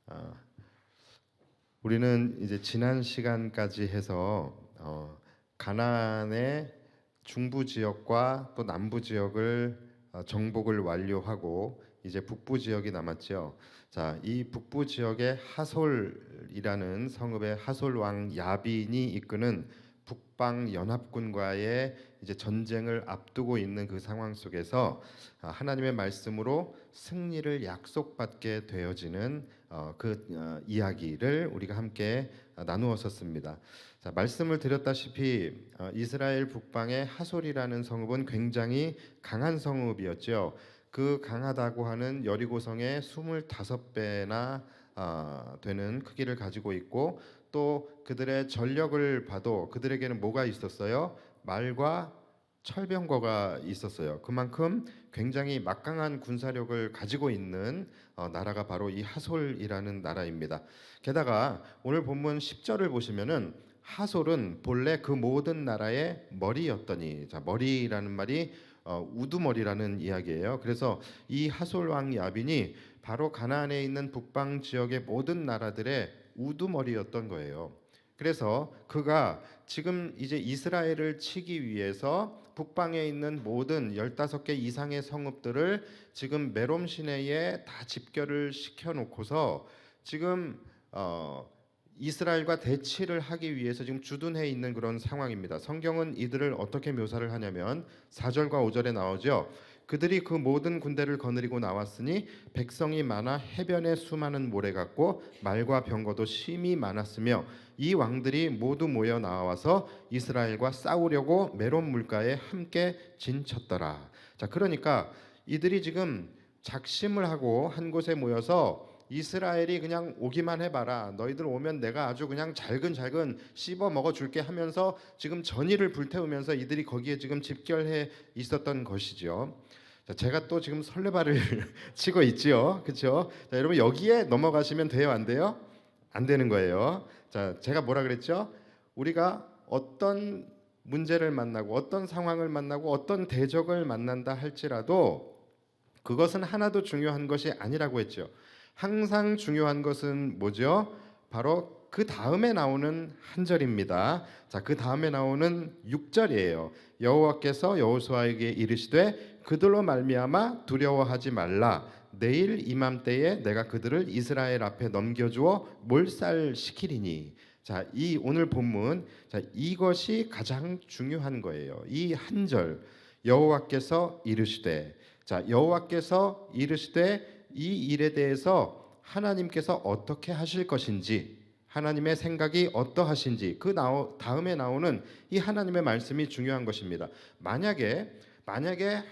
아, 우리는 이제 지난 시간까지 해서 가나안의 중부 지역과 또 남부 지역을 정복을 완료하고 이제 북부 지역이 남았죠. 자, 이 북부 지역에 하솔이라는 성읍의 하솔 왕 야빈이 이끄는 북방 연합군과의 이제 전쟁을 앞두고 있는 그 상황 속에서 하나님의 말씀으로 승리를 약속받게 되어지는 이야기를 우리가 함께 나누었었습니다. 자, 말씀을 드렸다시피 이스라엘 북방의 하솔이라는 성읍은 굉장히 강한 성읍이었죠. 그 강하다고 하는 여리고성의 25배나 되는 크기를 가지고 있고, 또 그들의 전력을 봐도 그들에게는 뭐가 있었어요? 말과 철병거가 있었어요. 그만큼 굉장히 막강한 군사력을 가지고 있는 나라가 바로 이 하솔이라는 나라입니다. 게다가 오늘 본문 10절을 보시면은 하솔은 본래 그 모든 나라의 머리였더니, 자, 머리라는 말이 우두머리라는 이야기예요. 그래서 이 하솔 왕 야빈이 바로 가나안에 있는 북방 지역의 모든 나라들의 우두머리였던 거예요. 그래서 그가 지금 이제 이스라엘을 치기 위해서 북방에 있는 모든 15개 이상의 성읍들을 지금 메롬 시내에 다 집결을 시켜놓고서 지금 이스라엘과 대치를 하기 위해서 지금 주둔해 있는 그런 상황입니다. 성경은 이들을 어떻게 묘사를 하냐면 4절과 5절에 나오죠. 그들이 그 모든 군대를 거느리고 나왔으니 백성이 많아 해변에 수많은 모래 같고 말과 병거도 심히 많았으며 이 왕들이 모두 모여 나와서 이스라엘과 싸우려고 메론 물가에 함께 진쳤더라. 자, 그러니까 이들이 지금 작심을 하고 한 곳에 모여서 이스라엘이 그냥 오기만 해봐라, 너희들 오면 내가 아주 그냥 잘근잘근 씹어 먹어줄게 하면서 지금 전의를 불태우면서 이들이 거기에 지금 집결해 있었던 것이죠. 자, 제가 또 지금 설레발을 치고 있지요, 그렇죠? 자, 여러분 여기에 넘어가시면 돼요, 안 돼요? 안 되는 거예요. 자, 제가 뭐라 그랬죠? 우리가 어떤 문제를 만나고 어떤 상황을 만나고 어떤 대적을 만난다 할지라도 그것은 하나도 중요한 것이 아니라고 했죠. 항상 중요한 것은 뭐죠? 바로 그 다음에 나오는 한 절입니다. 자, 그 다음에 나오는 6절이에요. 여호와께서 여호수아에게 이르시되 그들로 말미암아 두려워하지 말라. 내일 이맘때에 내가 그들을 이스라엘 앞에 넘겨주어 몰살시키리니. 자, 이 오늘 본문, 자, 이것이 가장 중요한 거예요. 이 한 절, 여호와께서 이르시되. 자, 여호와께서 이르시되 이 일에 대해서 하나님께서 어떻게 하실 것인지, 하나님의 생각이 어떠하신지 그 다음에 나오는 이 하나님의 말씀이 중요한 것입니다. 만약에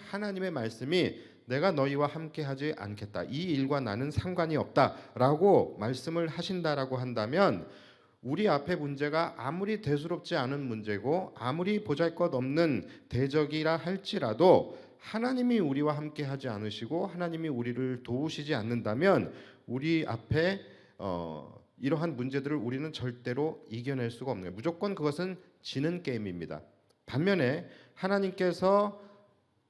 하나님의 말씀이 내가 너희와 함께 하지 않겠다, 이 일과 나는 상관이 없다라고 말씀을 하신다라고 한다면 우리 앞에 문제가 아무리 대수롭지 않은 문제고 아무리 보잘것없는 대적이라 할지라도 하나님이 우리와 함께 하지 않으시고 하나님이 우리를 도우시지 않는다면 우리 앞에 이러한 문제들을 우리는 절대로 이겨낼 수가 없는 거예요. 무조건 그것은 지는 게임입니다. 반면에 하나님께서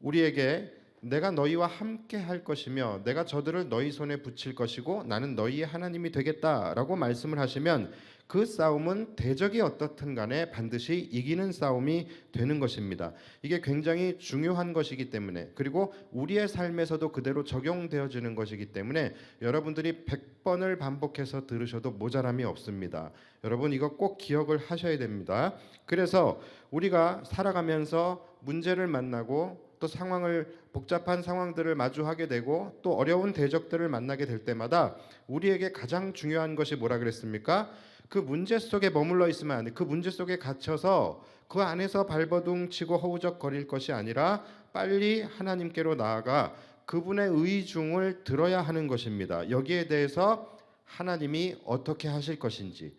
우리에게 내가 너희와 함께 할 것이며 내가 저들을 너희 손에 붙일 것이고 나는 너희의 하나님이 되겠다라고 말씀을 하시면 그 싸움은 대적이 어떻든 간에 반드시 이기는 싸움이 되는 것입니다. 이게 굉장히 중요한 것이기 때문에, 그리고 우리의 삶에서도 그대로 적용되어지는 것이기 때문에 여러분들이 100번을 반복해서 들으셔도 모자람이 없습니다. 여러분 이거 꼭 기억을 하셔야 됩니다. 그래서 우리가 살아가면서 문제를 만나고 또 복잡한 상황들을 마주하게 되고 또 어려운 대적들을 만나게 될 때마다 우리에게 가장 중요한 것이 뭐라 그랬습니까? 그 문제 속에 머물러 있으면 안 돼. 그 문제 속에 갇혀서 그 안에서 발버둥 치고 허우적거릴 것이 아니라 빨리 하나님께로 나아가 그분의 의중을 들어야 하는 것입니다. 여기에 대해서 하나님이 어떻게 하실 것인지,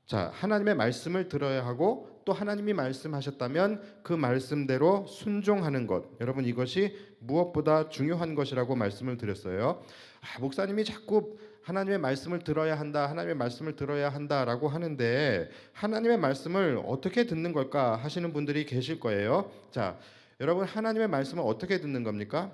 자, 하나님의 말씀을 들어야 하고 또 하나님이 말씀하셨다면 그 말씀대로 순종하는 것, 여러분 이것이 무엇보다 중요한 것이라고 말씀을 드렸어요. 목사님이 자꾸 하나님의 말씀을 들어야 한다, 하나님의 말씀을 들어야 한다라고 하는데 하나님의 말씀을 어떻게 듣는 걸까 하시는 분들이 계실 거예요. 자, 여러분 하나님의 말씀을 어떻게 듣는 겁니까?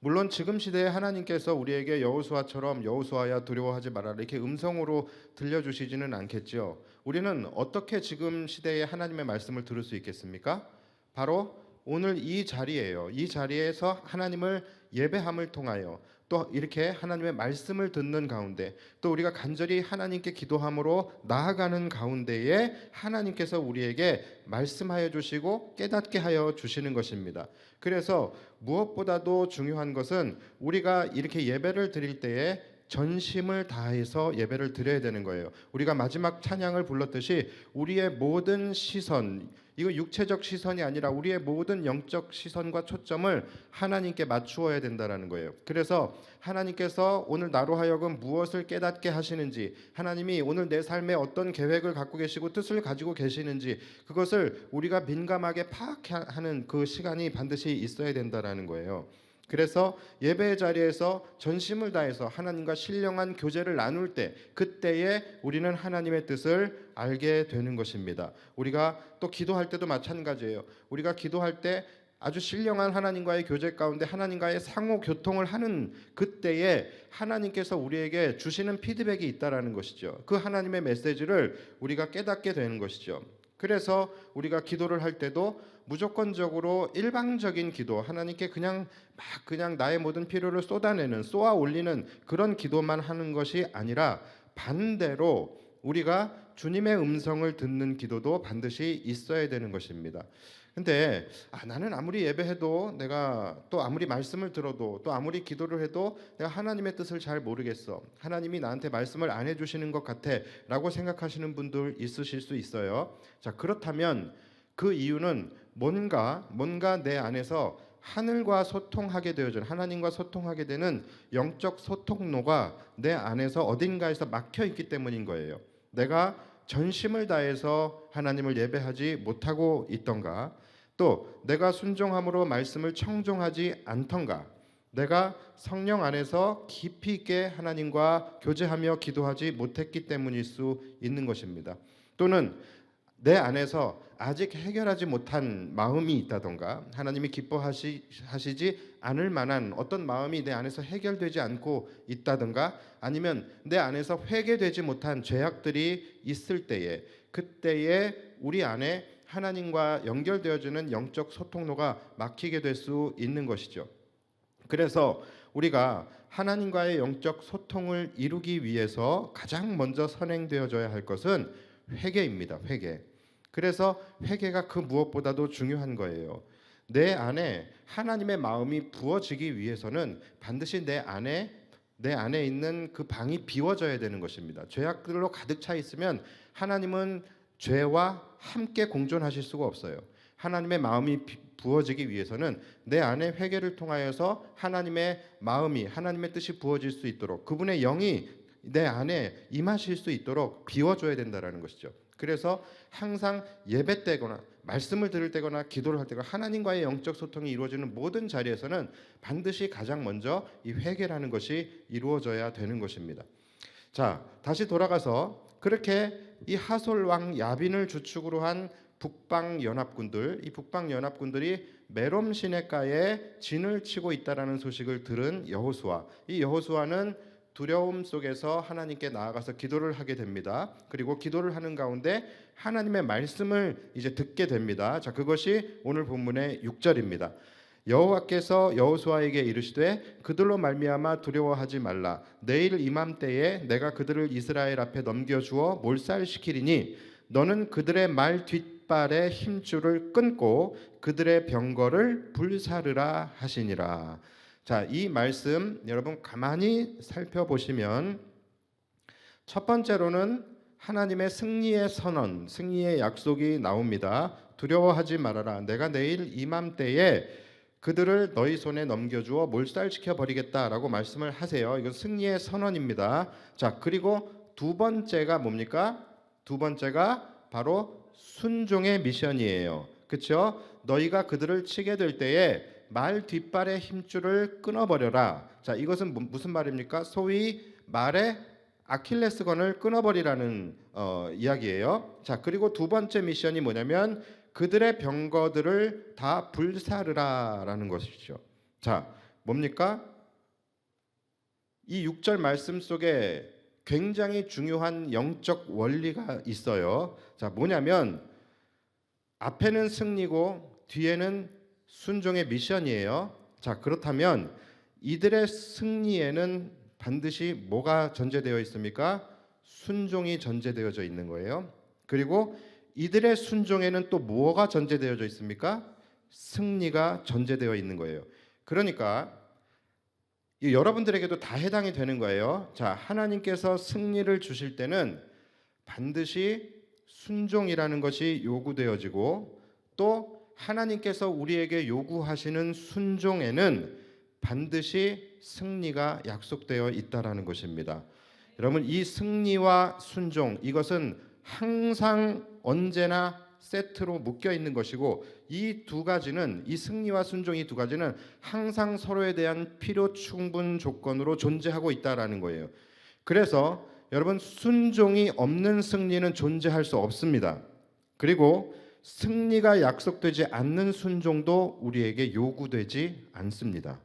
물론 지금 시대에 하나님께서 우리에게 여호수아처럼 여호수아야 두려워하지 말아라 이렇게 음성으로 들려주시지는 않겠죠. 우리는 어떻게 지금 시대에 하나님의 말씀을 들을 수 있겠습니까? 바로 오늘 이 자리예요. 이 자리에서 하나님을 예배함을 통하여 또 이렇게 하나님의 말씀을 듣는 가운데 또 우리가 간절히 하나님께 기도함으로 나아가는 가운데에 하나님께서 우리에게 말씀하여 주시고 깨닫게 하여 주시는 것입니다. 그래서 무엇보다도 중요한 것은 우리가 이렇게 예배를 드릴 때에 전심을 다해서 예배를 드려야 되는 거예요. 우리가 마지막 찬양을 불렀듯이 우리의 모든 시선, 이거 육체적 시선이 아니라 우리의 모든 영적 시선과 초점을 하나님께 맞추어야 된다라는 거예요. 그래서 하나님께서 오늘 나로 하여금 무엇을 깨닫게 하시는지, 하나님이 오늘 내 삶에 어떤 계획을 갖고 계시고 뜻을 가지고 계시는지 그것을 우리가 민감하게 파악하는 그 시간이 반드시 있어야 된다라는 거예요. 그래서 예배의 자리에서 전심을 다해서 하나님과 신령한 교제를 나눌 때 그때에 우리는 하나님의 뜻을 알게 되는 것입니다. 우리가 또 기도할 때도 마찬가지예요. 우리가 기도할 때 아주 신령한 하나님과의 교제 가운데 하나님과의 상호 교통을 하는 그때에 하나님께서 우리에게 주시는 피드백이 있다라는 것이죠. 그 하나님의 메시지를 우리가 깨닫게 되는 것이죠. 그래서 우리가 기도를 할 때도 무조건적으로 일방적인 기도, 하나님께 그냥 나의 모든 필요를 쏟아 올리는 그런 기도만 하는 것이 아니라 반대로 우리가 주님의 음성을 듣는 기도도 반드시 있어야 되는 것입니다. 근데 나는 아무리 예배해도 내가 또 아무리 말씀을 들어도 또 아무리 기도를 해도 내가 하나님의 뜻을 잘 모르겠어. 하나님이 나한테 말씀을 안 해주시는 것 같아 라고 생각하시는 분들 있으실 수 있어요. 자, 그렇다면 그 이유는 뭔가 내 안에서 하늘과 소통하게 되어진 하나님과 소통하게 되는 영적 소통로가 내 안에서 어딘가에서 막혀 있기 때문인 거예요. 내가 전심을 다해서 하나님을 예배하지 못하고 있던가, 또 내가 순종함으로 말씀을 청종하지 않던가, 내가 성령 안에서 깊이 있게 하나님과 교제하며 기도하지 못했기 때문일 수 있는 것입니다. 또는 내 안에서 아직 해결하지 못한 마음이 있다던가, 하나님이 기뻐하시지 않을 만한 어떤 마음이 내 안에서 해결되지 않고 있다던가, 아니면 내 안에서 회개되지 못한 죄악들이 있을 때에 그때에 우리 안에 하나님과 연결되어지는 영적 소통로가 막히게 될 수 있는 것이죠. 그래서 우리가 하나님과의 영적 소통을 이루기 위해서 가장 먼저 선행되어져야 할 것은 회개입니다. 회개. 그래서 회개가 그 무엇보다도 중요한 거예요. 내 안에 하나님의 마음이 부어지기 위해서는 반드시 내 안에 있는 그 방이 비워져야 되는 것입니다. 죄악들로 가득 차 있으면 하나님은 죄와 함께 공존하실 수가 없어요. 하나님의 마음이 부어지기 위해서는 내 안에 회개를 통하여서 하나님의 마음이, 하나님의 뜻이 부어질 수 있도록, 그분의 영이 내 안에 임하실 수 있도록 비워줘야 된다는 것이죠. 그래서 항상 예배 때거나 말씀을 들을 때거나 기도를 할 때거나 하나님과의 영적 소통이 이루어지는 모든 자리에서는 반드시 가장 먼저 이 회개라는 것이 이루어져야 되는 것입니다. 자, 다시 돌아가서 그렇게 이 하솔 왕 야빈을 주축으로 한 북방 연합군들, 이 북방 연합군들이 메롬 시내가에 진을 치고 있다라는 소식을 들은 여호수아, 이 여호수아는 두려움 속에서 하나님께 나아가서 기도를 하게 됩니다. 그리고 기도를 하는 가운데 하나님의 말씀을 이제 듣게 됩니다. 자, 그것이 오늘 본문의 6절입니다. 여호와께서 여호수아에게 이르시되 그들로 말미암아 두려워하지 말라. 내일 이맘때에 내가 그들을 이스라엘 앞에 넘겨주어 몰살시키리니 너는 그들의 말 뒷발의 힘줄을 끊고 그들의 병거를 불사르라 하시니라. 자, 이 말씀 여러분 가만히 살펴보시면 첫 번째로는 하나님의 승리의 선언, 승리의 약속이 나옵니다. 두려워하지 말아라. 내가 내일 이맘때에 그들을 너희 손에 넘겨주어 몰살시켜 버리겠다라고 말씀을 하세요. 이건 승리의 선언입니다. 자, 그리고 두 번째가 뭡니까? 두 번째가 바로 순종의 미션이에요. 그렇죠? 너희가 그들을 치게 될 때에 말 뒷발의 힘줄을 끊어버려라. 자, 이것은 무슨 말입니까? 소위 말의 아킬레스건을 끊어버리라는 이야기예요. 자, 그리고 두 번째 미션이 뭐냐면 그들의 병거들을 다 불사르라라는 것이죠. 자, 뭡니까? 이 6절 말씀 속에 굉장히 중요한 영적 원리가 있어요. 자, 뭐냐면 앞에는 승리고 뒤에는 순종의 미션이에요. 자, 그렇다면 이들의 승리에는 반드시 뭐가 전제되어 있습니까? 순종이 전제되어져 있는 거예요. 그리고 이들의 순종에는 또 뭐가 전제되어져 있습니까? 승리가 전제되어 있는 거예요. 그러니까 여러분들에게도 다 해당이 되는 거예요. 자, 하나님께서 승리를 주실 때는 반드시 순종이라는 것이 요구되어지고, 또 하나님께서 우리에게 요구하시는 순종에는 반드시 승리가 약속되어 있다라는 것입니다. 여러분, 이 승리와 순종, 이것은 항상 언제나 세트로 묶여 있는 것이고, 이 두 가지는, 이 승리와 순종 이 두 가지는 항상 서로에 대한 필요 충분 조건으로 존재하고 있다라는 거예요. 그래서 여러분, 순종이 없는 승리는 존재할 수 없습니다. 그리고 승리가 약속되지 않는 순종도 우리에게 요구되지 않습니다.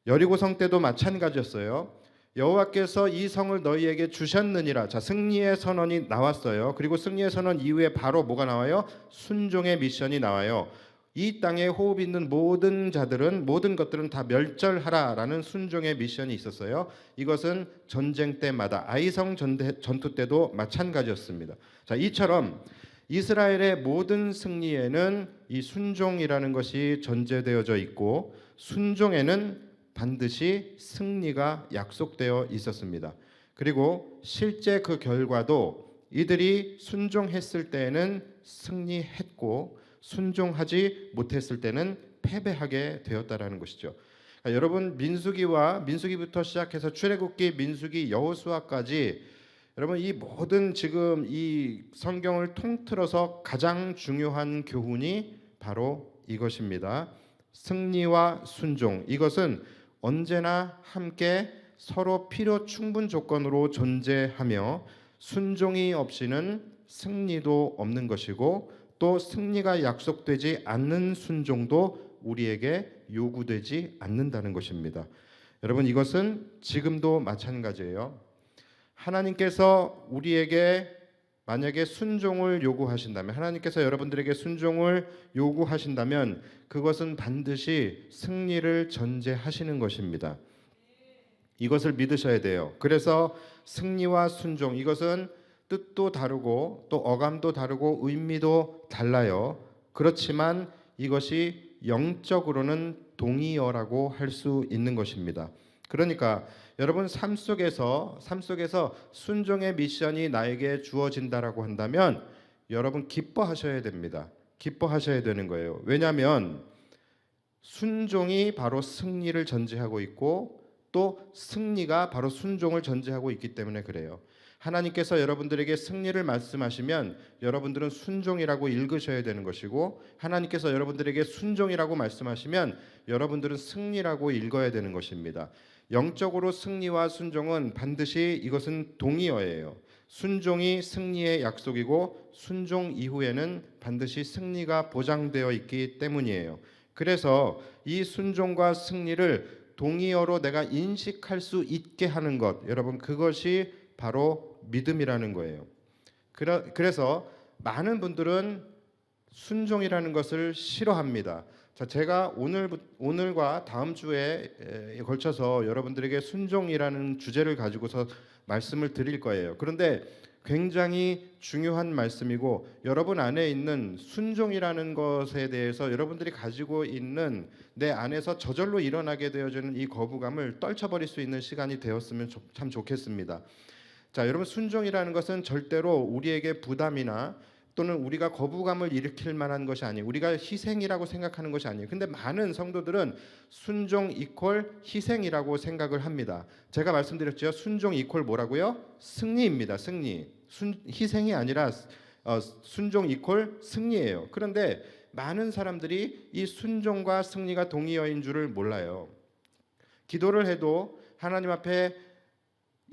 여리고성 때도 마찬가지였어요. 여호와께서 이 성을 너희에게 주셨느니라. 자, 승리의 선언이 나왔어요. 그리고 승리의 선언 이후에 바로 뭐가 나와요? 순종의 미션이 나와요. 이 땅에 호흡 있는 모든 자들은, 모든 것들은 다 멸절하라라는 순종의 미션이 있었어요. 이것은 전쟁 때마다, 아이성 전투 때도 마찬가지였습니다. 자, 이처럼 이스라엘의 모든 승리에는 이 순종이라는 것이 전제되어져 있고, 순종에는 반드시 승리가 약속되어 있었습니다. 그리고 실제 그 결과도 이들이 순종했을 때에는 승리했고, 순종하지 못했을 때는 패배하게 되었다라는 것이죠. 그러니까 여러분, 민수기부터 시작해서 출애굽기, 민수기, 여호수아까지, 여러분, 이 모든 지금 이 성경을 통틀어서 가장 중요한 교훈이 바로 이것입니다. 승리와 순종, 이것은 언제나 함께 서로 필요 충분 조건으로 존재하며, 순종이 없이는 승리도 없는 것이고, 또 승리가 약속되지 않는 순종도 우리에게 요구되지 않는다는 것입니다. 여러분, 이것은 지금도 마찬가지예요. 하나님께서 우리에게 만약에 순종을 요구하신다면, 하나님께서 여러분들에게 순종을 요구하신다면 그것은 반드시 승리를 전제하시는 것입니다. 이것을 믿으셔야 돼요. 그래서 승리와 순종, 이것은 뜻도 다르고 또 어감도 다르고 의미도 달라요. 그렇지만 이것이 영적으로는 동의어라고 할 수 있는 것입니다. 그러니까 여러분, 삶 속에서 순종의 미션이 나에게 주어진다라고 한다면 여러분 기뻐하셔야 됩니다. 기뻐하셔야 되는 거예요. 왜냐하면 순종이 바로 승리를 전제하고 있고, 또 승리가 바로 순종을 전제하고 있기 때문에 그래요. 하나님께서 여러분들에게 승리를 말씀하시면 여러분들은 순종이라고 읽으셔야 되는 것이고, 하나님께서 여러분들에게 순종이라고 말씀하시면 여러분들은 승리라고 읽어야 되는 것입니다. 영적으로 승리와 순종은 반드시 이것은 동의어예요. 순종이 승리의 약속이고, 순종 이후에는 반드시 승리가 보장되어 있기 때문이에요. 그래서 이 순종과 승리를 동의어로 내가 인식할 수 있게 하는 것, 여러분, 그것이 바로 믿음이라는 거예요. 그래서 많은 분들은 순종이라는 것을 싫어합니다. 자, 제가 오늘과 다음 주에 걸쳐서 여러분들에게 순종이라는 주제를 가지고서 말씀을 드릴 거예요. 그런데 굉장히 중요한 말씀이고, 여러분 안에 있는 순종이라는 것에 대해서 여러분들이 가지고 있는 내 안에서 저절로 일어나게 되어지는 이 거부감을 떨쳐버릴 수 있는 시간이 되었으면 참 좋겠습니다. 자, 여러분, 순종이라는 것은 절대로 우리에게 부담이나 또는 우리가 거부감을 일으킬 만한 것이 아니에요. 우리가 희생이라고 생각하는 것이 아니에요. 근데 많은 성도들은 순종 이퀄 희생이라고 생각을 합니다. 제가 말씀드렸죠. 순종 이퀄 뭐라고요? 승리입니다. 승리. 희생이 아니라 순종 이퀄 승리예요. 그런데 많은 사람들이 이 순종과 승리가 동의어인 줄을 몰라요. 기도를 해도 하나님 앞에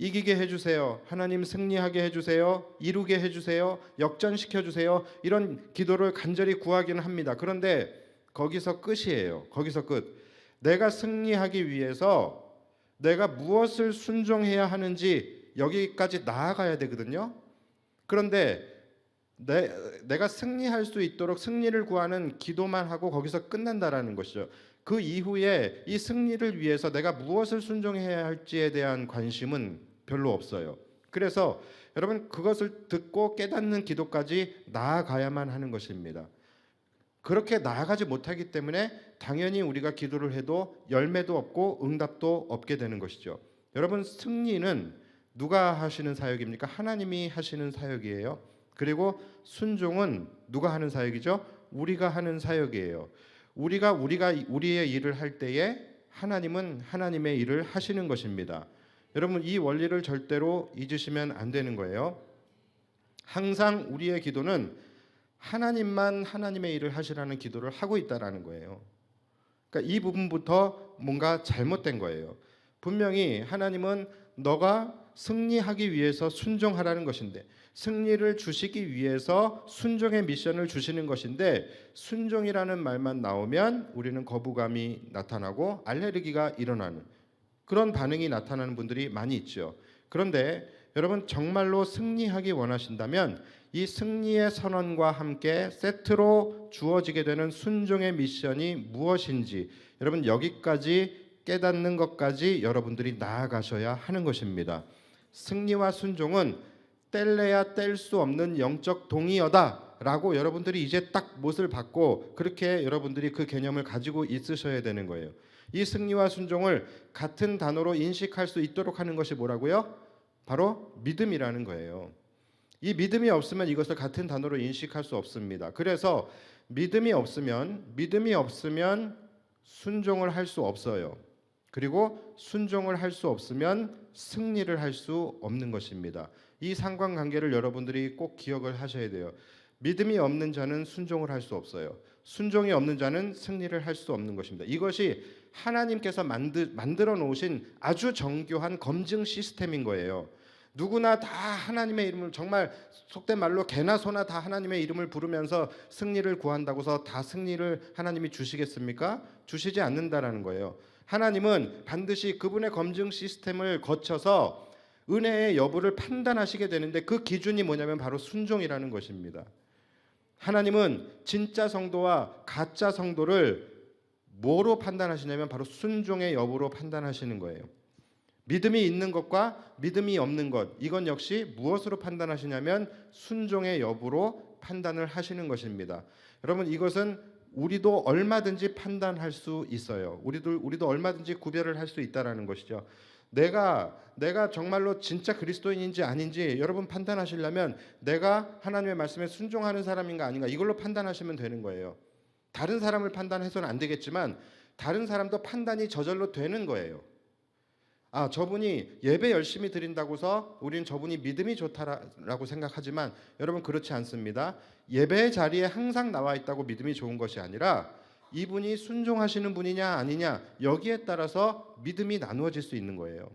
이기게 해주세요, 하나님 승리하게 해주세요, 이루게 해주세요, 역전시켜 주세요, 이런 기도를 간절히 구하기는 합니다. 그런데 거기서 끝이에요. 거기서 끝. 내가 승리하기 위해서 내가 무엇을 순종해야 하는지 여기까지 나아가야 되거든요. 그런데 내가 승리할 수 있도록 승리를 구하는 기도만 하고 거기서 끝난다라는 것이죠. 그 이후에 이 승리를 위해서 내가 무엇을 순종해야 할지에 대한 관심은 별로 없어요. 그래서 여러분 그것을 듣고 깨닫는 기도까지 나아가야만 하는 것입니다. 그렇게 나아가지 못하기 때문에 당연히 우리가 기도를 해도 열매도 없고 응답도 없게 되는 것이죠. 여러분 승리는 누가 하시는 사역입니까? 하나님이 하시는 사역이에요. 그리고 순종은 누가 하는 사역이죠? 우리가 하는 사역이에요. 우리가 우리의 일을 할 때에 하나님은 하나님의 일을 하시는 것입니다. 여러분 이 원리를 절대로 잊으시면 안 되는 거예요. 항상 우리의 기도는 하나님만 하나님의 일을 하시라는 기도를 하고 있다라는 거예요. 그러니까 이 부분부터 뭔가 잘못된 거예요. 분명히 하나님은 너가 승리하기 위해서 순종하라는 것인데, 승리를 주시기 위해서 순종의 미션을 주시는 것인데, 순종이라는 말만 나오면 우리는 거부감이 나타나고 알레르기가 일어나는 그런 반응이 나타나는 분들이 많이 있죠. 그런데 여러분 정말로 승리하기 원하신다면 이 승리의 선언과 함께 세트로 주어지게 되는 순종의 미션이 무엇인지 여러분 여기까지 깨닫는 것까지 여러분들이 나아가셔야 하는 것입니다. 승리와 순종은 뗄래야 뗄 수 없는 영적 동의어다라고 여러분들이 이제 딱 못을 받고 그렇게 여러분들이 그 개념을 가지고 있으셔야 되는 거예요. 이 승리와 순종을 같은 단어로 인식할 수 있도록 하는 것이 뭐라고요? 바로 믿음이라는 거예요. 이 믿음이 없으면 이것을 같은 단어로 인식할 수 없습니다. 그래서 믿음이 없으면 순종을 할 수 없어요. 그리고 순종을 할 수 없으면 승리를 할 수 없는 것입니다. 이 상관관계를 여러분들이 꼭 기억을 하셔야 돼요. 믿음이 없는 자는 순종을 할 수 없어요. 순종이 없는 자는 승리를 할 수 없는 것입니다. 이것이 하나님께서 만들어 놓으신 아주 정교한 검증 시스템인 거예요. 누구나 다 하나님의 이름을 정말 속된 말로 개나 소나 다 하나님의 이름을 부르면서 승리를 구한다고 해서 다 승리를 하나님이 주시겠습니까? 주시지 않는다라는 거예요. 하나님은 반드시 그분의 검증 시스템을 거쳐서 은혜의 여부를 판단하시게 되는데 그 기준이 뭐냐면 바로 순종이라는 것입니다. 하나님은 진짜 성도와 가짜 성도를 뭐로 판단하시냐면 바로 순종의 여부로 판단하시는 거예요. 믿음이 있는 것과 믿음이 없는 것, 이건 역시 무엇으로 판단하시냐면 순종의 여부로 판단을 하시는 것입니다. 여러분 이것은 우리도 얼마든지 판단할 수 있어요. 우리도 얼마든지 구별을 할 수 있다라는 것이죠. 내가 정말로 진짜 그리스도인인지 아닌지 여러분 판단하시려면 내가 하나님의 말씀에 순종하는 사람인가 아닌가 이걸로 판단하시면 되는 거예요. 다른 사람을 판단해서는 안 되겠지만 다른 사람도 판단이 저절로 되는 거예요. 아, 저분이 예배 열심히 드린다고서 우리는 저분이 믿음이 좋다라고 생각하지만 여러분 그렇지 않습니다. 예배의 자리에 항상 나와 있다고 믿음이 좋은 것이 아니라 이분이 순종하시는 분이냐 아니냐 여기에 따라서 믿음이 나누어질 수 있는 거예요.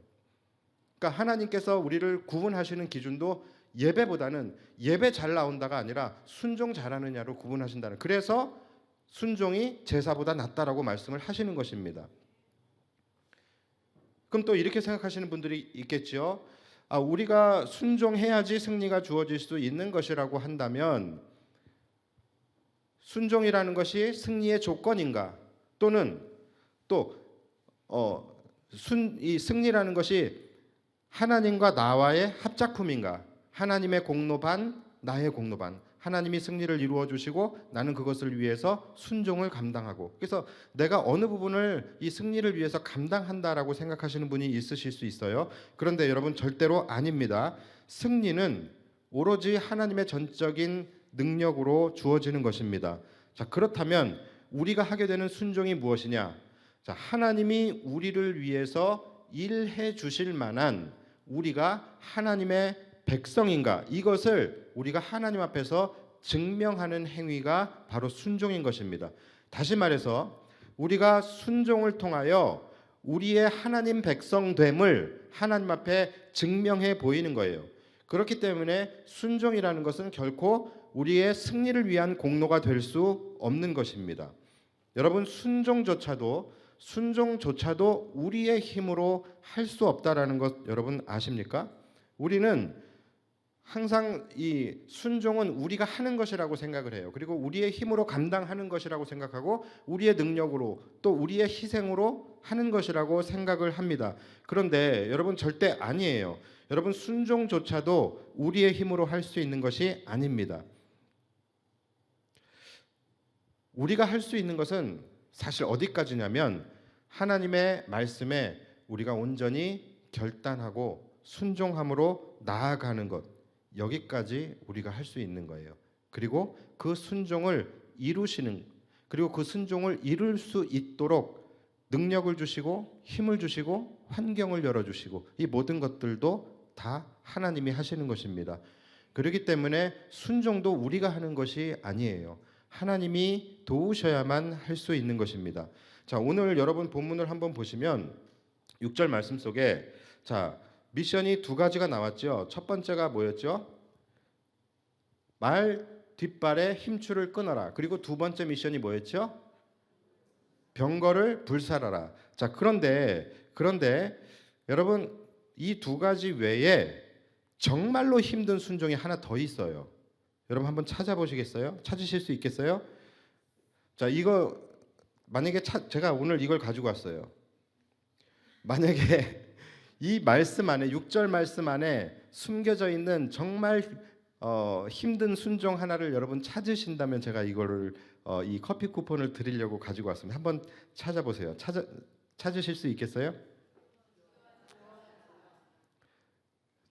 그러니까 하나님께서 우리를 구분하시는 기준도 예배보다는 예배 잘 나온다가 아니라 순종 잘하느냐로 구분하신다는, 그래서 순종이 제사보다 낫다라고 말씀을 하시는 것입니다. 그럼 또 이렇게 생각하시는 분들이 있겠죠. 아, 우리가 순종해야지 승리가 주어질 수 있는 것이라고 한다면 순종이라는 것이 승리의 조건인가? 또는 이 승리라는 것이 하나님과 나와의 합작품인가? 하나님의 공로 반, 나의 공로 반. 하나님이 승리를 이루어 주시고 나는 그것을 위해서 순종을 감당하고, 그래서 내가 어느 부분을 이 승리를 위해서 감당한다라고 생각하시는 분이 있으실 수 있어요. 그런데 여러분 절대로 아닙니다. 승리는 오로지 하나님의 전적인 능력으로 주어지는 것입니다. 자, 그렇다면 우리가 하게 되는 순종이 무엇이냐? 자, 하나님이 우리를 위해서 일해 주실 만한 우리가 하나님의 백성인가, 이것을 우리가 하나님 앞에서 증명하는 행위가 바로 순종인 것입니다. 다시 말해서 우리가 순종을 통하여 우리의 하나님 백성됨을 하나님 앞에 증명해 보이는 거예요. 그렇기 때문에 순종이라는 것은 결코 우리의 승리를 위한 공로가 될 수 없는 것입니다. 여러분 순종조차도 순종조차도 우리의 힘으로 할 수 없다라는 것 여러분 아십니까? 우리는 항상 이 순종은 우리가 하는 것이라고 생각을 해요. 그리고 우리의 힘으로 감당하는 것이라고 생각하고 우리의 능력으로 또 우리의 희생으로 하는 것이라고 생각을 합니다. 그런데 여러분 절대 아니에요. 여러분 순종조차도 우리의 힘으로 할 수 있는 것이 아닙니다. 우리가 할 수 있는 것은 사실 어디까지냐면 하나님의 말씀에 우리가 온전히 결단하고 순종함으로 나아가는 것, 여기까지 우리가 할 수 있는 거예요. 그리고 그 순종을 이루시는, 그리고 그 순종을 이룰 수 있도록 능력을 주시고 힘을 주시고 환경을 열어주시고 이 모든 것들도 다 하나님이 하시는 것입니다. 그렇기 때문에 순종도 우리가 하는 것이 아니에요. 하나님이 도우셔야만 할 수 있는 것입니다. 자, 오늘 여러분 본문을 한번 보시면 6절 말씀 속에 자, 미션이 두 가지가 나왔죠. 첫 번째가 뭐였죠? 말 뒷발에 힘줄을 끊어라. 그리고 두 번째 미션이 뭐였죠? 병거를 불살라라. 자, 그런데 여러분 이 두 가지 외에 정말로 힘든 순종이 하나 더 있어요. 여러분 한번 찾아보시겠어요? 찾으실 수 있겠어요? 자, 이거 만약에 제가 오늘 이걸 가지고 왔어요. 만약에 이 말씀 안에 6절 말씀 안에 숨겨져 있는 정말 힘든 순종 하나를 여러분 찾으신다면 제가 이거를 이 커피 쿠폰을 드리려고 가지고 왔습니다. 한번 찾아보세요. 찾으실 수 있겠어요?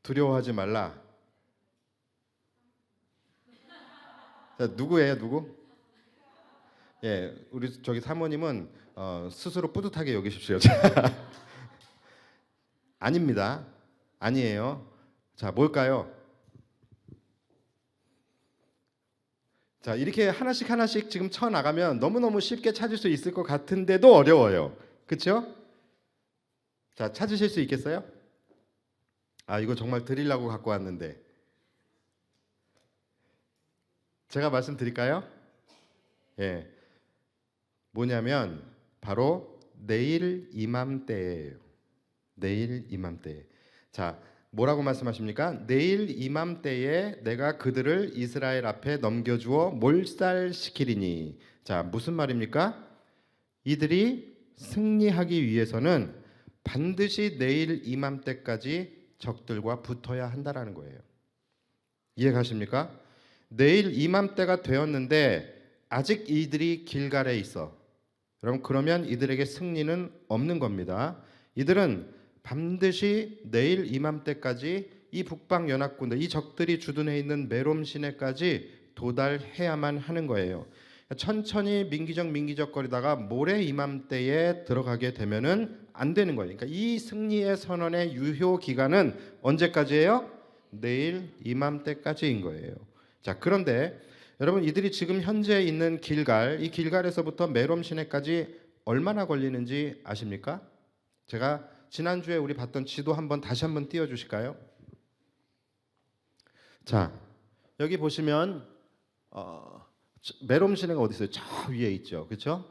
두려워하지 말라. 자, 누구예요? 누구? 예, 우리 저기 사모님은 스스로 뿌듯하게 여기십시오. 아닙니다. 아니에요. 자, 뭘까요? 자, 이렇게 하나씩 지금 쳐 나가면 너무너무 쉽게 찾을 수 있을 것 같은데도 어려워요. 그렇죠? 자, 찾으실 수 있겠어요? 아, 이거 정말 드리려고 갖고 왔는데. 제가 말씀드릴까요? 예. 뭐냐면 바로 내일 이맘때예요. 내일 이맘때. 자, 뭐라고 말씀하십니까? 내일 이맘때에 내가 그들을 이스라엘 앞에 넘겨주어 몰살시키리니. 자, 무슨 말입니까? 이들이 승리하기 위해서는 반드시 내일 이맘때까지 적들과 붙어야 한다라는 거예요. 이해 가십니까? 내일 이맘때가 되었는데 아직 이들이 길갈에 있어. 그러면 이들에게 승리는 없는 겁니다. 이들은 반드시 내일 이맘때까지 이 북방 연합군들, 이 적들이 주둔해 있는 메롬 시내까지 도달해야만 하는 거예요. 천천히 민기적 거리다가 모레 이맘때에 들어가게 되면은 안 되는 거예요. 그러니까 이 승리의 선언의 유효 기간은 언제까지예요? 내일 이맘때까지인 거예요. 자, 그런데 여러분 이들이 지금 현재 있는 길갈, 이 길갈에서부터 메롬 시내까지 얼마나 걸리는지 아십니까? 제가 지난주에 우리 봤던 지도 다시 한번 띄워 주실까요? 자, 여기 보시면 메롬 시내가 어디 있어요? 저 위에 있죠. 그렇죠?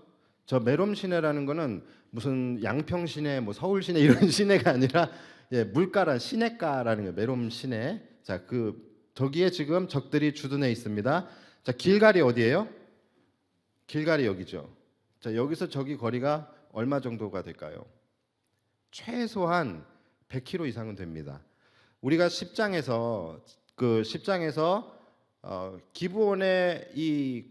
저 메롬 시내라는 거는 무슨 양평 시내, 뭐 서울 시내 이런 시내가 아니라 물가라 시내가라는 거예요. 메롬 시내. 자, 저기에 지금 적들이 주둔해 있습니다. 자, 길갈이 어디예요? 길갈이 여기죠. 자, 여기서 저기 거리가 얼마 정도가 될까요? 최소한 100km 이상은 됩니다. 우리가 10장에서 기브온의 이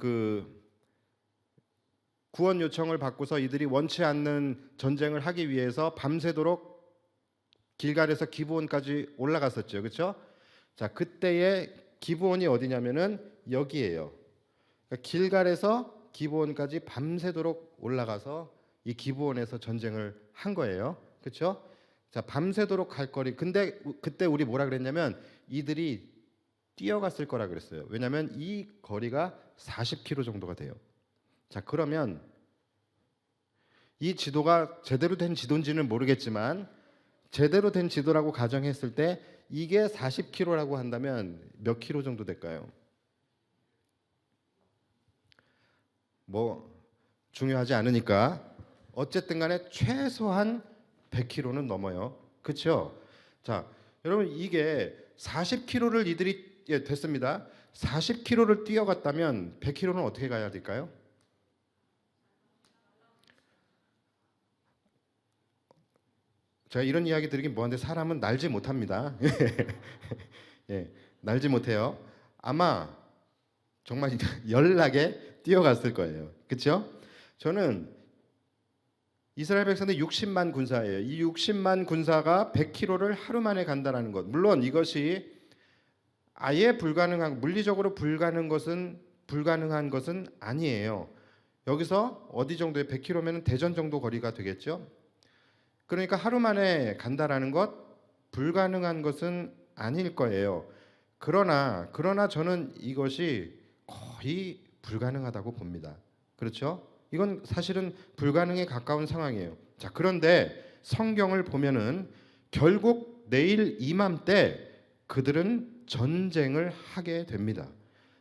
구원 요청을 받고서 이들이 원치 않는 전쟁을 하기 위해서 밤새도록 길갈에서 기브온까지 올라갔었죠. 그렇죠? 자, 그때의 기브온이 어디냐면은 여기예요. 그러니까 길갈에서 기브온까지 밤새도록 올라가서 이 기브온에서 전쟁을 한 거예요. 그렇죠? 자, 밤새도록 갈 거리. 근데 그때 우리 뭐라 그랬냐면 이들이 뛰어갔을 거라 그랬어요. 왜냐하면 이 거리가 40km 정도가 돼요. 자, 그러면 이 지도가 제대로 된 지도인지는 모르겠지만 제대로 된 지도라고 가정했을 때 이게 40km라고 한다면 몇 킬로 정도 될까요? 뭐 중요하지 않으니까 어쨌든 간에 최소한 100km는 넘어요. 그렇죠? 자, 여러분 이게 40km를 이들이 됐습니다. 40km를 뛰어갔다면 100km는 어떻게 가야 될까요? 제가 이런 이야기 드리긴 뭐한데 사람은 날지 못합니다. 예, 날지 못해요. 아마 정말 열나게 뛰어갔을 거예요. 그렇죠? 저는 이스라엘 백성들 60만 군사예요. 이 60만 군사가 100km를 하루 만에 간다라는 것. 물론 이것이 아예 불가능한 물리적으로 불가능한 것은 아니에요. 여기서 어디 정도의 100km면 대전 정도 거리가 되겠죠. 그러니까 하루 만에 간다라는 것 불가능한 것은 아닐 거예요. 그러나 저는 이것이 거의 불가능하다고 봅니다. 그렇죠? 이건 사실은 불가능에 가까운 상황이에요. 자, 그런데 성경을 보면은 결국 내일 이맘때 그들은 전쟁을 하게 됩니다.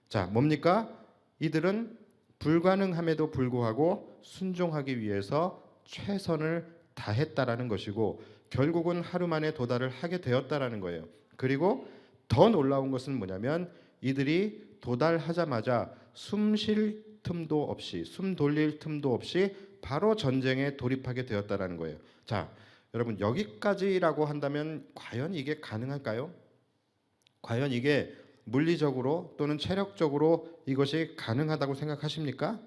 자, 뭡니까? 이들은 불가능함에도 불구하고 순종하기 위해서 최선을 다했다라는 것이고 결국은 하루 만에 도달을 하게 되었다라는 거예요. 그리고 더 놀라운 것은 뭐냐면 이들이 도달하자마자 숨 쉴 틈도 없이 숨 돌릴 틈도 없이 바로 전쟁에 돌입하게 되었다라는 거예요. 자, 여러분 여기까지라고 한다면 과연 이게 가능할까요? 과연 이게 물리적으로 또는 체력적으로 이것이 가능하다고 생각하십니까?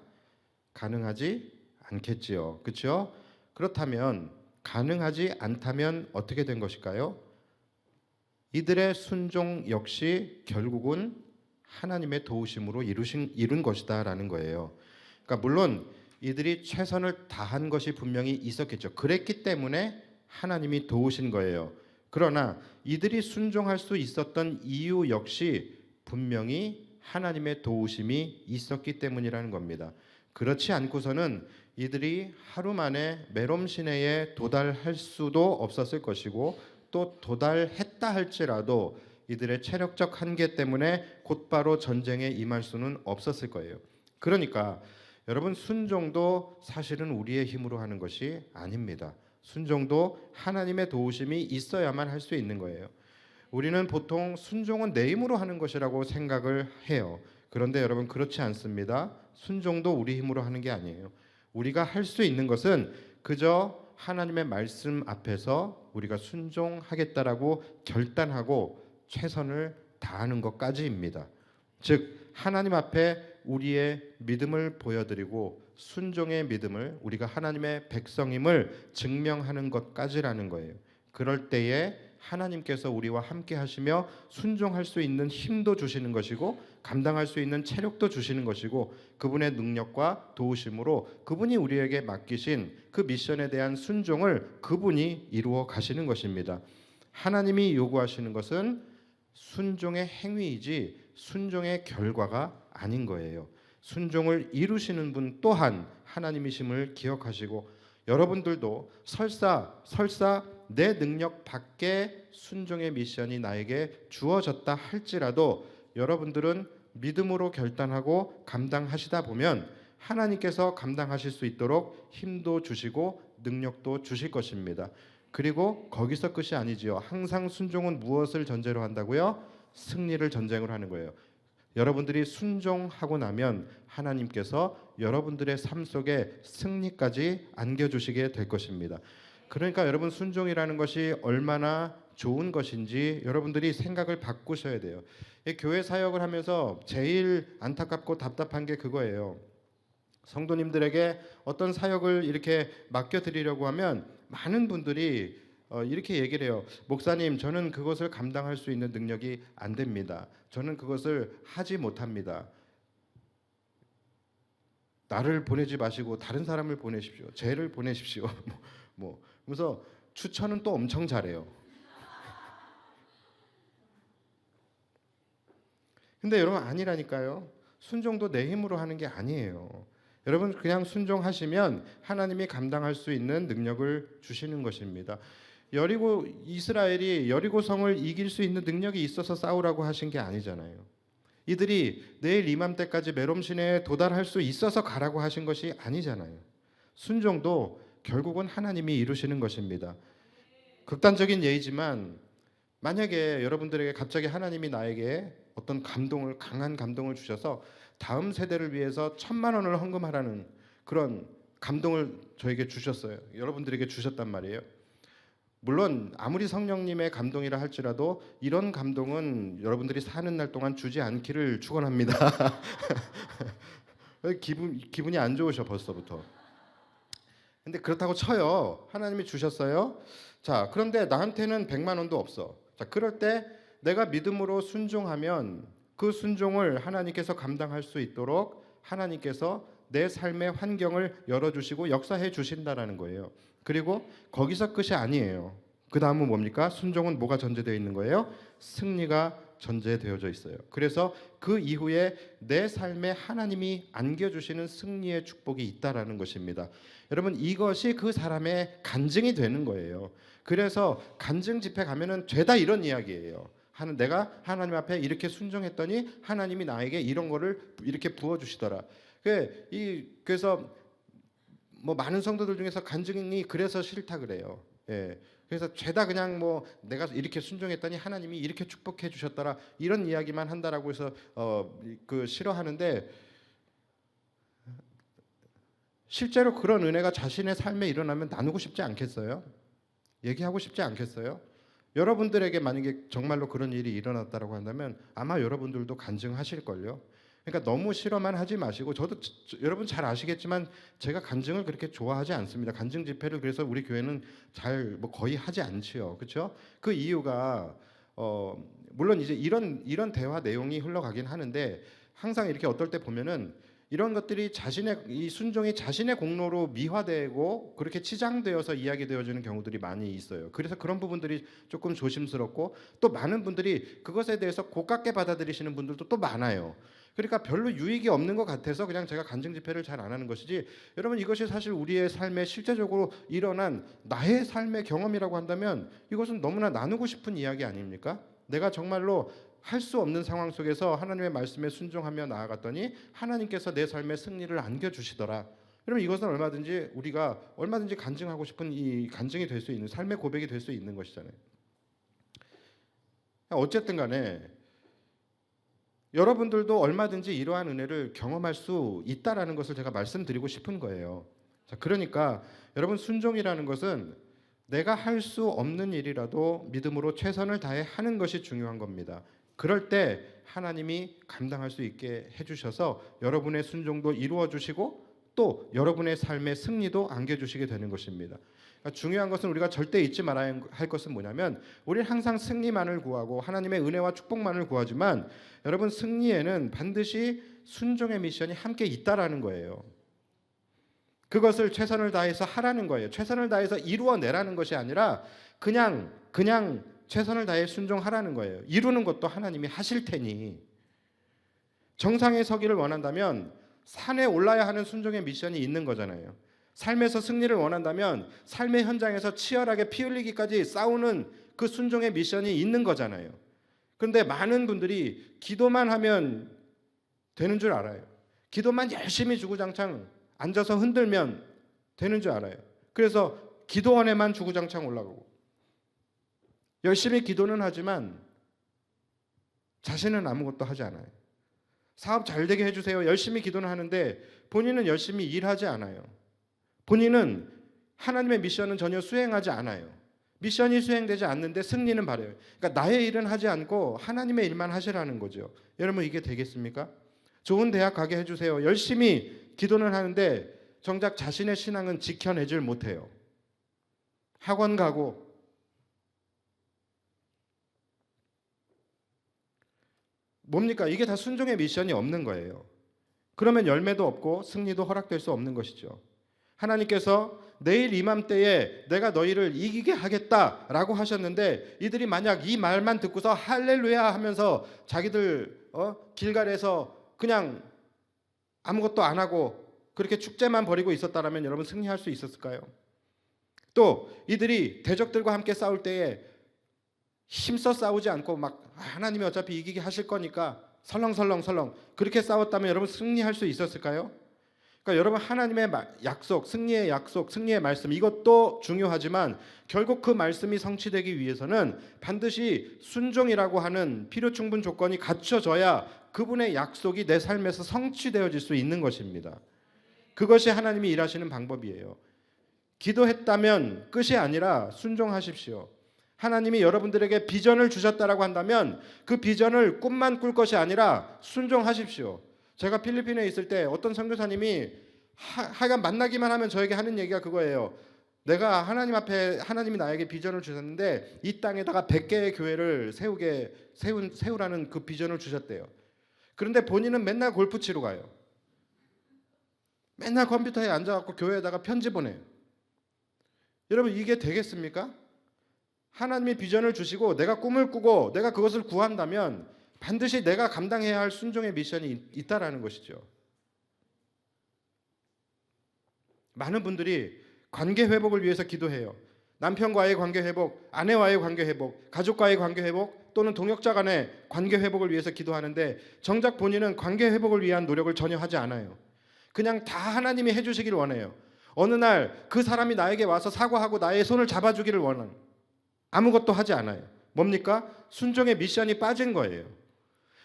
가능하지 않겠지요. 그렇죠? 그렇다면 가능하지 않다면 어떻게 된 것일까요? 이들의 순종 역시 결국은 하나님의 도우심으로 이룬 것이다라는 거예요. 그러니까 물론 이들이 최선을 다한 것이 분명히 있었겠죠. 그랬기 때문에 하나님이 도우신 거예요. 그러나 이들이 순종할 수 있었던 이유 역시 분명히 하나님의 도우심이 있었기 때문이라는 겁니다. 그렇지 않고서는 이들이 하루 만에 메롬 시내에 도달할 수도 없었을 것이고 또 도달했다 할지라도 이들의 체력적 한계 때문에 곧바로 전쟁에 임할 수는 없었을 거예요. 그러니까 여러분 순종도 사실은 우리의 힘으로 하는 것이 아닙니다. 순종도 하나님의 도우심이 있어야만 할 수 있는 거예요. 우리는 보통 순종은 내 힘으로 하는 것이라고 생각을 해요. 그런데 여러분 그렇지 않습니다. 순종도 우리 힘으로 하는 게 아니에요. 우리가 할 수 있는 것은 그저 하나님의 말씀 앞에서 우리가 순종하겠다라고 결단하고 최선을 다하는 것까지입니다. 즉 하나님 앞에 우리의 믿음을 보여드리고 순종의 믿음을 우리가 하나님의 백성임을 증명하는 것까지라는 거예요. 그럴 때에 하나님께서 우리와 함께 하시며 순종할 수 있는 힘도 주시는 것이고 감당할 수 있는 체력도 주시는 것이고 그분의 능력과 도우심으로 그분이 우리에게 맡기신 그 미션에 대한 순종을 그분이 이루어 가시는 것입니다. 하나님이 요구하시는 것은 순종의 행위이지 순종의 결과가 아닌 거예요. 순종을 이루시는 분 또한 하나님이심을 기억하시고 여러분들도 설사 내 능력 밖에 순종의 미션이 나에게 주어졌다 할지라도 여러분들은 믿음으로 결단하고 감당하시다 보면 하나님께서 감당하실 수 있도록 힘도 주시고 능력도 주실 것입니다. 그리고 거기서 끝이 아니지요. 항상 순종은 무엇을 전제로 한다고요? 승리를 전쟁으로 하는 거예요. 여러분들이 순종하고 나면 하나님께서 여러분들의 삶 속에 승리까지 안겨주시게 될 것입니다. 그러니까 여러분 순종이라는 것이 얼마나 좋은 것인지 여러분들이 생각을 바꾸셔야 돼요. 교회 사역을 하면서 제일 안타깝고 답답한 게 그거예요. 성도님들에게 어떤 사역을 이렇게 맡겨드리려고 하면 많은 분들이 이렇게 얘기를 해요. 목사님, 저는 그것을 감당할 수 있는 능력이 안 됩니다. 저는 그것을 하지 못합니다. 나를 보내지 마시고 다른 사람을 보내십시오. 쟤를 보내십시오. 그래서 추천은 또 엄청 잘해요. 근데 여러분 아니라니까요. 순종도 내 힘으로 하는 게 아니에요. 여러분 그냥 순종하시면 하나님이 감당할 수 있는 능력을 주시는 것입니다. 이스라엘이 여리고성을 이길 수 있는 능력이 있어서 싸우라고 하신 게 아니잖아요. 이들이 내일 이맘때까지 메롬 시내에 도달할 수 있어서 가라고 하신 것이 아니잖아요. 순종도 결국은 하나님이 이루시는 것입니다. 극단적인 예이지만 만약에 여러분들에게 갑자기 하나님이 나에게 어떤 감동을, 강한 감동을 주셔서 다음 세대를 위해서 1,000만 원을 헌금하라는 그런 감동을 저에게 주셨어요. 여러분들에게 주셨단 말이에요. 물론 아무리 성령님의 감동이라 할지라도 이런 감동은 여러분들이 사는 날 동안 주지 않기를 축원합니다. 기분이 안 좋으셔 벌써부터. 근데 그렇다고 쳐요. 하나님이 주셨어요. 자, 그런데 나한테는 100만 원도 없어. 자, 그럴 때 내가 믿음으로 순종하면 그 순종을 하나님께서 감당할 수 있도록 하나님께서 내 삶의 환경을 열어주시고 역사해 주신다라는 거예요. 그리고 거기서 끝이 아니에요. 그 다음은 뭡니까? 순종은 뭐가 전제되어 있는 거예요? 승리가 전제되어져 있어요. 그래서 그 이후에 내 삶에 하나님이 안겨주시는 승리의 축복이 있다라는 것입니다. 여러분, 이것이 그 사람의 간증이 되는 거예요. 그래서 간증 집회 가면은 죄다 이런 이야기예요. 내가 하나님 앞에 이렇게 순종했더니 하나님이 나에게 이런 거를 이렇게 부어주시더라. 그래서 뭐 많은 성도들 중에서 간증이 그래서 싫다 그래요. 예. 그래서 죄다 그냥 뭐 내가 이렇게 순종했더니 하나님이 이렇게 축복해 주셨더라 이런 이야기만 한다라고 해서 싫어하는데, 실제로 그런 은혜가 자신의 삶에 일어나면 나누고 싶지 않겠어요? 얘기하고 싶지 않겠어요? 여러분들에게 만약에 정말로 그런 일이 일어났다고 한다면 아마 여러분들도 간증하실걸요. 그러니까 너무 실험만 하지 마시고, 저도 여러분 잘 아시겠지만 제가 간증을 그렇게 좋아하지 않습니다. 간증 집회를 그래서 우리 교회는 잘 거의 하지 않지요. 그렇죠? 그 이유가 물론 이제 이런 대화 내용이 흘러가긴 하는데, 항상 이렇게 어떨 때 보면은 이런 것들이 이 순종이 자신의 공로로 미화되고 그렇게 치장되어서 이야기되어지는 경우들이 많이 있어요. 그래서 그런 부분들이 조금 조심스럽고, 또 많은 분들이 그것에 대해서 고깝게 받아들이시는 분들도 또 많아요. 그러니까 별로 유익이 없는 것 같아서 그냥 제가 간증 집회를 잘 안 하는 것이지, 여러분 이것이 사실 우리의 삶에 실제적으로 일어난 나의 삶의 경험이라고 한다면 이것은 너무나 나누고 싶은 이야기 아닙니까? 내가 정말로 할 수 없는 상황 속에서 하나님의 말씀에 순종하며 나아갔더니 하나님께서 내 삶의 승리를 안겨주시더라. 여러분 이것은 우리가 얼마든지 간증하고 싶은 이 간증이 될 수 있는, 삶의 고백이 될 수 있는 것이잖아요. 어쨌든 간에 여러분들도 얼마든지 이러한 은혜를 경험할 수 있다라는 것을 제가 말씀드리고 싶은 거예요. 자, 그러니까 여러분, 순종이라는 것은 내가 할 수 없는 일이라도 믿음으로 최선을 다해 하는 것이 중요한 겁니다. 그럴 때 하나님이 감당할 수 있게 해주셔서 여러분의 순종도 이루어 주시고 또 여러분의 삶의 승리도 안겨주시게 되는 것입니다. 그러니까 중요한 것은 우리가 절대 잊지 말아야 할 것은 뭐냐면, 우리는 항상 승리만을 구하고 하나님의 은혜와 축복만을 구하지만 여러분, 승리에는 반드시 순종의 미션이 함께 있다라는 거예요. 그것을 최선을 다해서 하라는 거예요. 최선을 다해서 이루어내라는 것이 아니라 그냥 최선을 다해 순종하라는 거예요. 이루는 것도 하나님이 하실 테니. 정상에 서기를 원한다면 산에 올라야 하는 순종의 미션이 있는 거잖아요. 삶에서 승리를 원한다면 삶의 현장에서 치열하게 피 흘리기까지 싸우는 그 순종의 미션이 있는 거잖아요. 그런데 많은 분들이 기도만 하면 되는 줄 알아요. 기도만 열심히 주구장창 앉아서 흔들면 되는 줄 알아요. 그래서 기도원에만 주구장창 올라가고 열심히 기도는 하지만 자신은 아무것도 하지 않아요. 사업 잘 되게 해주세요. 열심히 기도는 하는데 본인은 열심히 일하지 않아요. 본인은 하나님의 미션은 전혀 수행하지 않아요. 미션이 수행되지 않는데 승리는 바래요. 그러니까 나의 일은 하지 않고 하나님의 일만 하시라는 거죠. 여러분, 이게 되겠습니까? 좋은 대학 가게 해주세요. 열심히 기도는 하는데 정작 자신의 신앙은 지켜내질 못해요. 학원 가고 뭡니까? 이게 다 순종의 미션이 없는 거예요. 그러면 열매도 없고 승리도 허락될 수 없는 것이죠. 하나님께서 내일 이맘때에 내가 너희를 이기게 하겠다라고 하셨는데, 이들이 만약 이 말만 듣고서 할렐루야 하면서 자기들 길갈에서 그냥 아무것도 안 하고 그렇게 축제만 벌이고 있었다라면 여러분, 승리할 수 있었을까요? 또 이들이 대적들과 함께 싸울 때에 힘써 싸우지 않고 막 하나님이 어차피 이기게 하실 거니까 설렁설렁 그렇게 싸웠다면 여러분, 승리할 수 있었을까요? 그러니까 여러분 하나님의 약속, 승리의 약속, 승리의 말씀 이것도 중요하지만 결국 그 말씀이 성취되기 위해서는 반드시 순종이라고 하는 필요 충분 조건이 갖춰져야 그분의 약속이 내 삶에서 성취되어질 수 있는 것입니다. 그것이 하나님이 일하시는 방법이에요. 기도했다면 끝이 아니라 순종하십시오. 하나님이 여러분들에게 비전을 주셨다라고 한다면 그 비전을 꿈만 꿀 것이 아니라 순종하십시오. 제가 필리핀에 있을 때 어떤 선교사님이 하여간 만나기만 하면 저에게 하는 얘기가 그거예요. 내가 하나님 앞에 하나님이 나에게 비전을 주셨는데 이 땅에다가 100개의 교회를 세우라는 그 비전을 주셨대요. 그런데 본인은 맨날 골프 치러 가요. 맨날 컴퓨터에 앉아갖고 교회에다가 편지 보내요. 여러분 이게 되겠습니까? 하나님이 비전을 주시고 내가 꿈을 꾸고 내가 그것을 구한다면 반드시 내가 감당해야 할 순종의 미션이 있다라는 것이죠. 많은 분들이 관계 회복을 위해서 기도해요. 남편과의 관계 회복, 아내와의 관계 회복, 가족과의 관계 회복 또는 동역자 간의 관계 회복을 위해서 기도하는데 정작 본인은 관계 회복을 위한 노력을 전혀 하지 않아요. 그냥 다 하나님이 해주시길 원해요. 어느 날 그 사람이 나에게 와서 사과하고 나의 손을 잡아주기를 원하는, 아무것도 하지 않아요. 뭡니까? 순종의 미션이 빠진 거예요.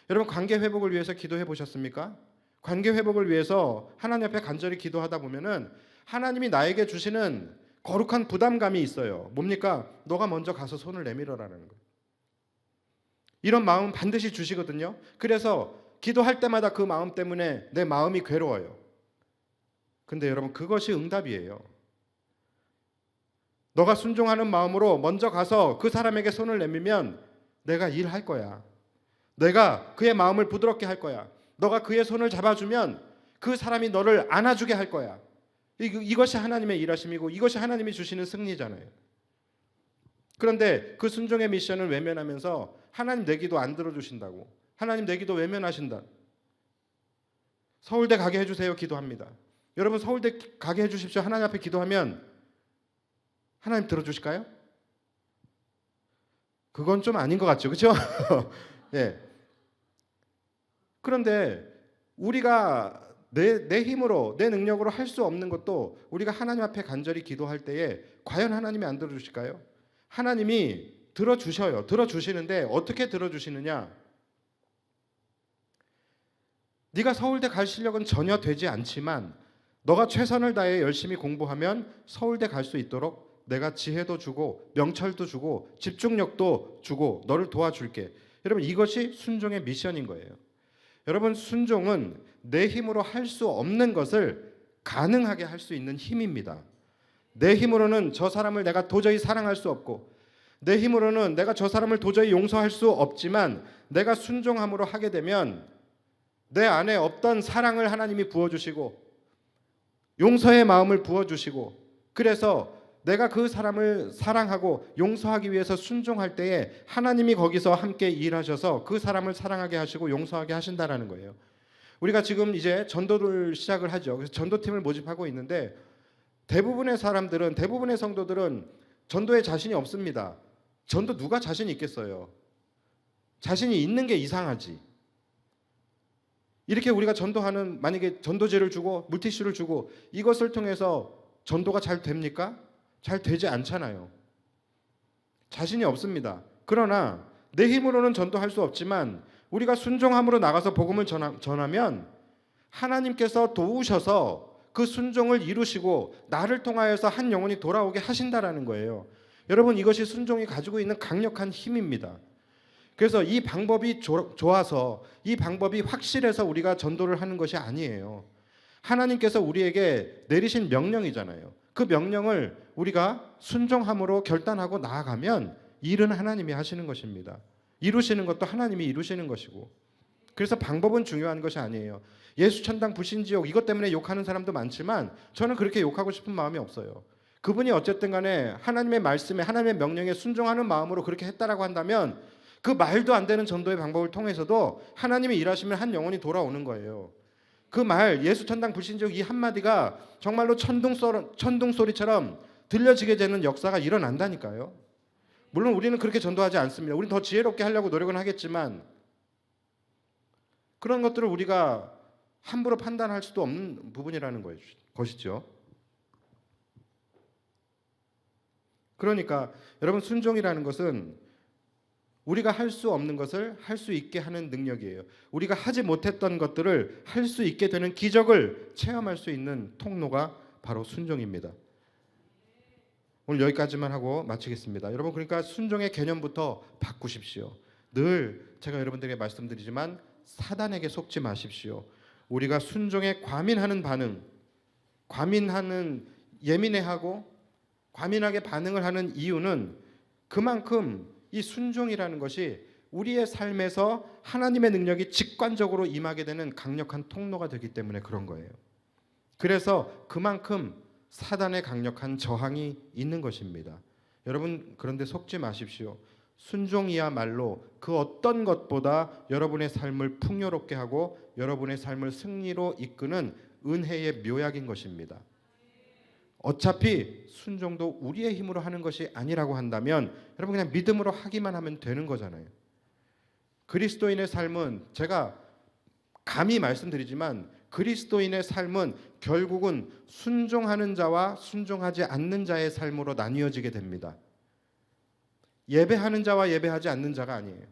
여러분 관계 회복을 위해서 기도해 보셨습니까? 관계 회복을 위해서 하나님 앞에 간절히 기도하다 보면은 하나님이 나에게 주시는 거룩한 부담감이 있어요. 뭡니까? 너가 먼저 가서 손을 내밀어라는 거예요. 이런 마음 반드시 주시거든요. 그래서 기도할 때마다 그 마음 때문에 내 마음이 괴로워요. 근데 여러분 그것이 응답이에요. 너가 순종하는 마음으로 먼저 가서 그 사람에게 손을 내밀면 내가 일할 거야. 내가 그의 마음을 부드럽게 할 거야. 너가 그의 손을 잡아주면 그 사람이 너를 안아주게 할 거야. 이것이 하나님의 일하심이고 이것이 하나님이 주시는 승리잖아요. 그런데 그 순종의 미션을 외면하면서 하나님 내 기도 안 들어주신다고, 하나님 내 기도 외면하신다. 서울대 가게 해주세요 기도합니다. 여러분 서울대 가게 해주십시오 하나님 앞에 기도하면 하나님 들어주실까요? 그건 좀 아닌 것 같죠, 그렇죠? 예. 그런데 우리가 내 힘으로 내 능력으로 할 수 없는 것도 우리가 하나님 앞에 간절히 기도할 때에 과연 하나님이 안 들어주실까요? 하나님이 들어주셔요. 들어주시는데 어떻게 들어주시느냐? 네가 서울대 갈 실력은 전혀 되지 않지만 너가 최선을 다해 열심히 공부하면 서울대 갈 수 있도록 내가 지혜도 주고 명철도 주고 집중력도 주고 너를 도와줄게. 여러분 이것이 순종의 미션인 거예요. 여러분 순종은 내 힘으로 할 수 없는 것을 가능하게 할 수 있는 힘입니다. 내 힘으로는 저 사람을 내가 도저히 사랑할 수 없고 내 힘으로는 내가 저 사람을 도저히 용서할 수 없지만 내가 순종함으로 하게 되면 내 안에 없던 사랑을 하나님이 부어주시고 용서의 마음을 부어주시고 그래서 내가 그 사람을 사랑하고 용서하기 위해서 순종할 때에 하나님이 거기서 함께 일하셔서 그 사람을 사랑하게 하시고 용서하게 하신다는 거예요. 우리가 지금 이제 전도를 시작을 하죠. 그래서 전도팀을 모집하고 있는데 대부분의 사람들은, 대부분의 성도들은 전도에 자신이 없습니다. 전도 누가 자신이 있겠어요? 자신이 있는 게 이상하지. 이렇게 우리가 전도하는, 만약에 전도제를 주고 물티슈를 주고 이것을 통해서 전도가 잘 됩니까? 잘 되지 않잖아요. 자신이 없습니다. 그러나 내 힘으로는 전도할 수 없지만 우리가 순종함으로 나가서 복음을 전하면 하나님께서 도우셔서 그 순종을 이루시고 나를 통하여서 한 영혼이 돌아오게 하신다라는 거예요. 여러분 이것이 순종이 가지고 있는 강력한 힘입니다. 그래서 이 방법이 좋아서 이 방법이 확실해서 우리가 전도를 하는 것이 아니에요. 하나님께서 우리에게 내리신 명령이잖아요. 그 명령을 우리가 순종함으로 결단하고 나아가면 일은 하나님이 하시는 것입니다. 이루시는 것도 하나님이 이루시는 것이고. 그래서 방법은 중요한 것이 아니에요. 예수 천당 불신지옥 이것 때문에 욕하는 사람도 많지만 저는 그렇게 욕하고 싶은 마음이 없어요. 그분이 어쨌든 간에 하나님의 말씀에 하나님의 명령에 순종하는 마음으로 그렇게 했다라고 한다면 그 말도 안 되는 전도의 방법을 통해서도 하나님이 일하시면 한 영혼이 돌아오는 거예요. 그 말 예수 천당 불신지옥 이 한마디가 정말로 천둥 소리처럼 들려지게 되는 역사가 일어난다니까요. 물론 우리는 그렇게 전도하지 않습니다. 우리는 더 지혜롭게 하려고 노력은 하겠지만 그런 것들을 우리가 함부로 판단할 수도 없는 부분이라는 것이죠. 그러니까 여러분, 순종이라는 것은 우리가 할 수 없는 것을 할 수 있게 하는 능력이에요. 우리가 하지 못했던 것들을 할 수 있게 되는 기적을 체험할 수 있는 통로가 바로 순종입니다. 오늘 여기까지만 하고 마치겠습니다. 여러분, 그러니까 순종의 개념부터 바꾸십시오. 늘 제가 여러분들에게 말씀드리지만 사단에게 속지 마십시오. 우리가 순종에 과민하는 반응, 예민해하고 과민하게 반응을 하는 이유는 그만큼 이 순종이라는 것이 우리의 삶에서 하나님의 능력이 직관적으로 임하게 되는 강력한 통로가 되기 때문에 그런 거예요. 그래서 그만큼 사단의 강력한 저항이 있는 것입니다. 여러분, 그런데 속지 마십시오. 순종이야말로 그 어떤 것보다 여러분의 삶을 풍요롭게 하고 여러분의 삶을 승리로 이끄는 은혜의 묘약인 것입니다. 어차피 순종도 우리의 힘으로 하는 것이 아니라고 한다면 여러분, 그냥 믿음으로 하기만 하면 되는 거잖아요. 그리스도인의 삶은, 제가 감히 말씀드리지만 그리스도인의 삶은 결국은 순종하는 자와 순종하지 않는 자의 삶으로 나뉘어지게 됩니다. 예배하는 자와 예배하지 않는 자가 아니에요.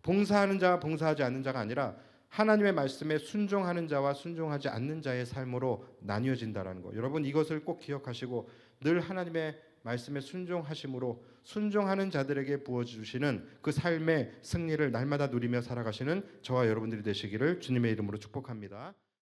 봉사하는 자와 봉사하지 않는 자가 아니라 하나님의 말씀에 순종하는 자와 순종하지 않는 자의 삶으로 나뉘어진다는 거. 여러분, 이것을 꼭 기억하시고 늘 하나님의 말씀에 순종하심으로 순종하는 자들에게 부어주시는 그 삶의 승리를 날마다 누리며 살아가시는 저와 여러분들이 되시기를 주님의 이름으로 축복합니다.